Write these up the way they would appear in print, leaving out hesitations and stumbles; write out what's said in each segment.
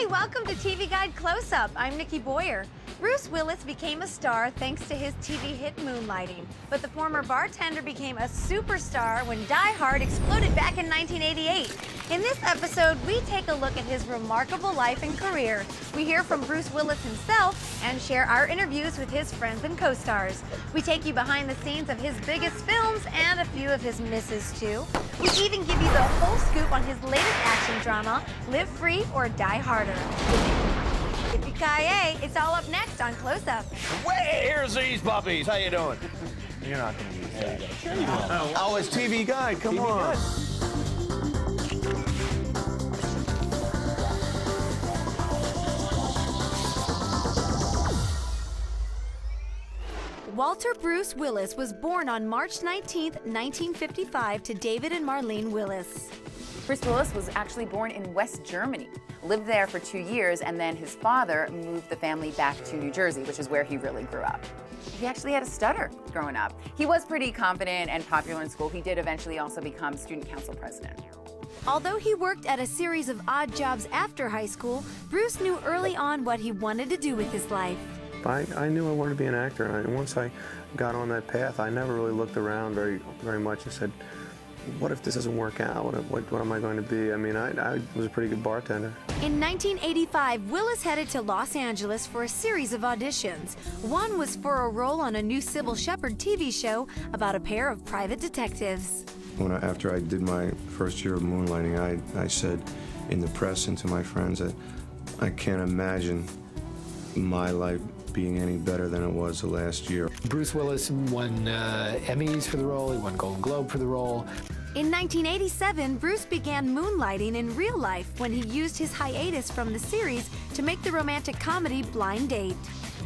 Hey, welcome to TV Guide Close-Up. I'm Nikki Boyer. Bruce Willis became a star thanks to his TV hit Moonlighting, but the former bartender became a superstar when Die Hard exploded back in 1988. In this episode, we take a look at his remarkable life and career. We hear from Bruce Willis himself and share our interviews with his friends and co-stars. We take you behind the scenes of his biggest films and a few of his misses, too. We even give you the whole scoop on his latest action drama, Live Free or Die Harder. Yippie-Kay-Ya, it's all up next on Close Up. Way, here's these puppies. How you doing? You're not going to use that. Sure you will. Oh, it's TV Guide. Come on. Walter Bruce Willis was born on March 19, 1955 to David and Marlene Willis. Bruce Willis was actually born in West Germany, lived there for 2 years, and then his father moved the family back to New Jersey, which is where he really grew up. He actually had a stutter growing up. He was pretty confident and popular in school. He did eventually also become student council president. Although he worked at a series of odd jobs after high school, Bruce knew early on what he wanted to do with his life. I knew I wanted to be an actor, and once I got on that path, I never really looked around very much and said, what if this doesn't work out? What am I going to be? I mean, I was a pretty good bartender. In 1985, Willis headed to Los Angeles for a series of auditions. One was for a role on a new Sybil Shepherd TV show about a pair of private detectives. After I did my first year of Moonlighting, I said in the press and to my friends that I can't imagine my life being any better than it was the last year. Bruce Willis won Emmys for the role, he won Golden Globe for the role. In 1987, Bruce began moonlighting in real life when he used his hiatus from the series to make the romantic comedy Blind Date.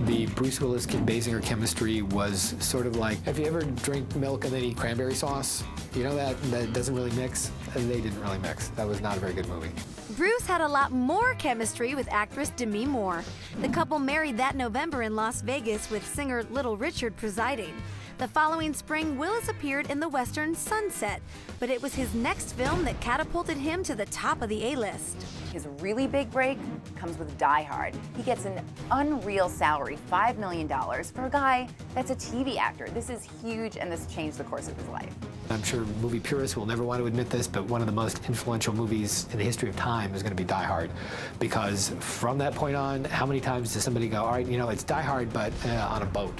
The Bruce Willis-Kim Basinger chemistry was sort of like, have you ever drank milk and then eat cranberry sauce? You know that doesn't really mix? And they didn't really mix. That was not a very good movie. Bruce had a lot more chemistry with actress Demi Moore. The couple married that November in Las Vegas with singer Little Richard presiding. The following spring, Willis appeared in the western Sunset, but it was his next film that catapulted him to the top of the A-list. His really big break comes with Die Hard. He gets an unreal salary, $5 million, for a guy that's a TV actor. This is huge, and this changed the course of his life. I'm sure movie purists will never want to admit this, but one of the most influential movies in the history of time is going to be Die Hard. Because from that point on, how many times does somebody go, all right, you know, it's Die Hard, but on a boat.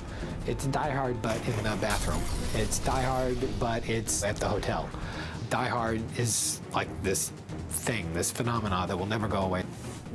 It's Die Hard, but in the bathroom. It's Die Hard, but it's at the hotel. Die Hard is like this thing, this phenomena that will never go away.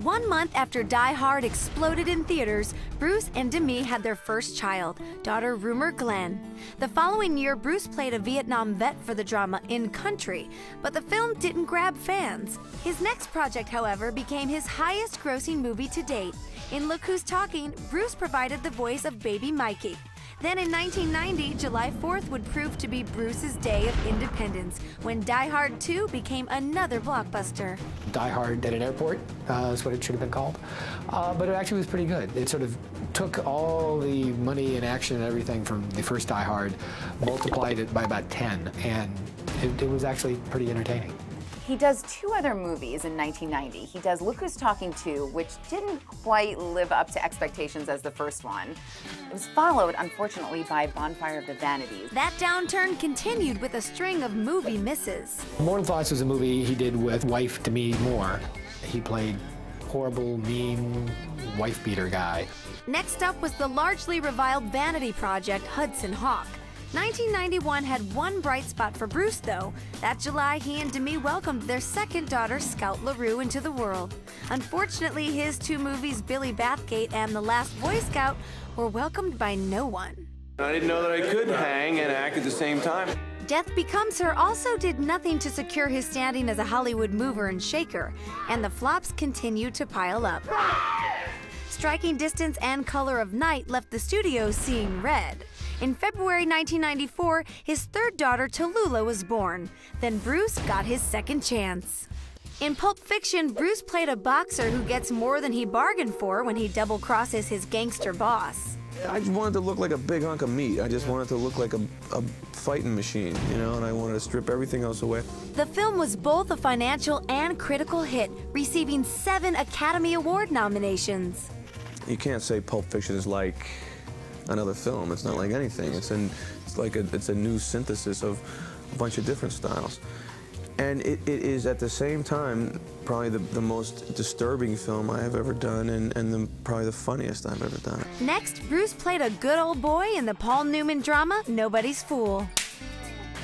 1 month after Die Hard exploded in theaters, Bruce and Demi had their first child, daughter Rumer Glenn. The following year, Bruce played a Vietnam vet for the drama In Country, but the film didn't grab fans. His next project, however, became his highest-grossing movie to date. In Look Who's Talking, Bruce provided the voice of Baby Mikey. Then in 1990, July 4th would prove to be Bruce's day of independence, when Die Hard 2 became another blockbuster. Die Hard at an Airport is what it should have been called, but it actually was pretty good. It sort of took all the money and action and everything from the first Die Hard, multiplied it by about 10, and it was actually pretty entertaining. He does 2 other movies in 1990. He does Look Who's Talking 2, which didn't quite live up to expectations as the first one. It was followed, unfortunately, by Bonfire of the Vanities. That downturn continued with a string of movie misses. More Than Thoughts was a movie he did with wife Demi Moore. He played horrible, mean, wife-beater guy. Next up was the largely reviled vanity project Hudson Hawk. 1991 had one bright spot for Bruce, though. That July, he and Demi welcomed their second daughter, Scout LaRue, into the world. Unfortunately, his 2 movies, Billy Bathgate and The Last Boy Scout, were welcomed by no one. I didn't know that I could hang and act at the same time. Death Becomes Her also did nothing to secure his standing as a Hollywood mover and shaker, and the flops continued to pile up. Striking Distance and Color of Night left the studios seeing red. In February 1994, his third daughter, Tallulah, was born. Then Bruce got his second chance. In Pulp Fiction, Bruce played a boxer who gets more than he bargained for when he double-crosses his gangster boss. I just wanted to look like a big hunk of meat. I just wanted to look like a fighting machine, you know, and I wanted to strip everything else away. The film was both a financial and critical hit, receiving 7 Academy Award nominations. You can't say Pulp Fiction is like another film. It's not like anything. It's a new synthesis of a bunch of different styles. And it is, at the same time, probably the most disturbing film I have ever done, and probably the funniest I've ever done. Next, Bruce played a good old boy in the Paul Newman drama, Nobody's Fool.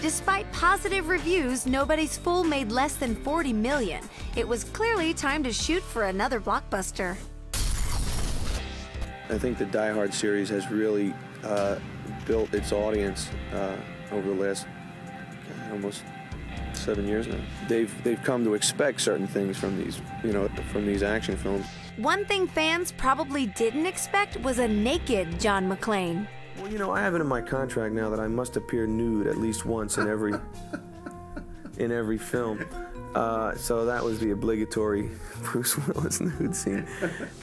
Despite positive reviews, Nobody's Fool made less than $40 million. It was clearly time to shoot for another blockbuster. I think the Die Hard series has really built its audience over the last almost 7 years now. They've come to expect certain things from these, you know, from these action films. One thing fans probably didn't expect was a naked John McClane. Well, you know, I have it in my contract now that I must appear nude at least once in every film. So that was the obligatory Bruce Willis nude scene.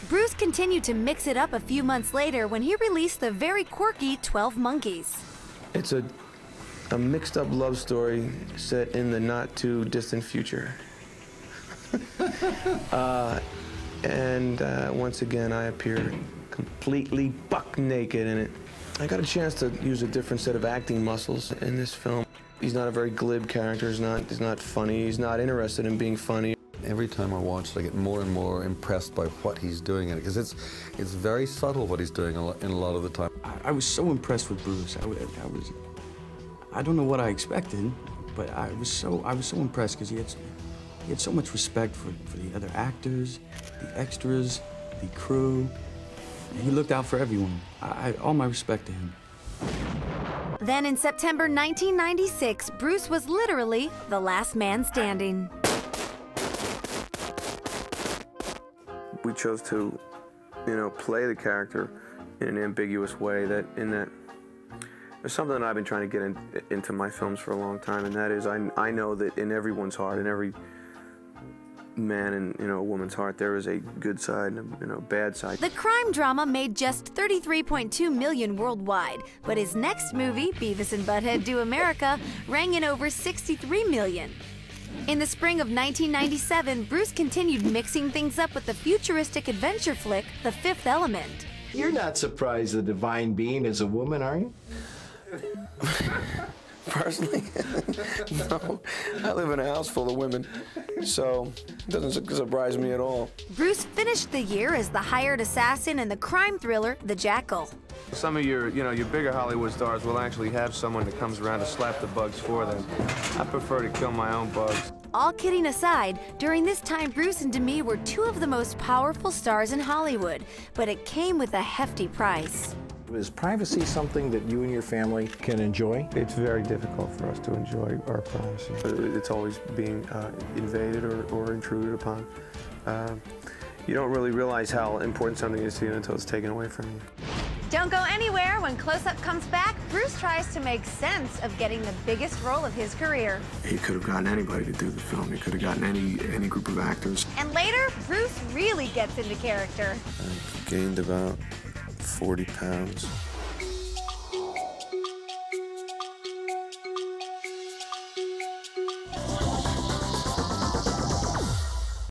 Bruce continued to mix it up a few months later when he released the very quirky 12 Monkeys. It's a mixed-up love story set in the not-too-distant future. Once again, I appear completely buck naked in it. I got a chance to use a different set of acting muscles in this film. He's not a very glib character. He's not funny. He's not interested in being funny. Every time I watch it, I get more and more impressed by what he's doing in it, because it's very subtle what he's doing in a lot of the time. I was so impressed with Bruce. I don't know what I expected, but I was so impressed because he had so much respect for the other actors, the extras, the crew. He looked out for everyone. All my respect to him. Then in September 1996, Bruce was literally the last man standing. We chose to, you know, play the character in an ambiguous way. There's something that I've been trying to get into my films for a long time, and that is I know that in everyone's heart, in every man and, you know, a woman's heart, there is a good side and a, you know, bad side. The crime drama made just $33.2 million worldwide, but his next movie, Beavis and Butthead Do America, rang in over $63 million. In the spring of 1997, Bruce continued mixing things up with the futuristic adventure flick, The Fifth Element. You're not surprised the divine being is a woman, are you? Personally, no. I live in a house full of women, so it doesn't surprise me at all. Bruce finished the year as the hired assassin in the crime thriller, The Jackal. Some of your bigger Hollywood stars will actually have someone that comes around to slap the bugs for them. I prefer to kill my own bugs. All kidding aside, during this time, Bruce and Demi were 2 of the most powerful stars in Hollywood, but it came with a hefty price. Is privacy something that you and your family can enjoy? It's very difficult for us to enjoy our privacy. It's always being invaded or intruded upon. You don't really realize how important something is to you until it's taken away from you. Don't go anywhere. When Close Up comes back, Bruce tries to make sense of getting the biggest role of his career. He could have gotten anybody to do the film. He could have gotten any group of actors. And later, Bruce really gets into character. I've gained about 40 pounds.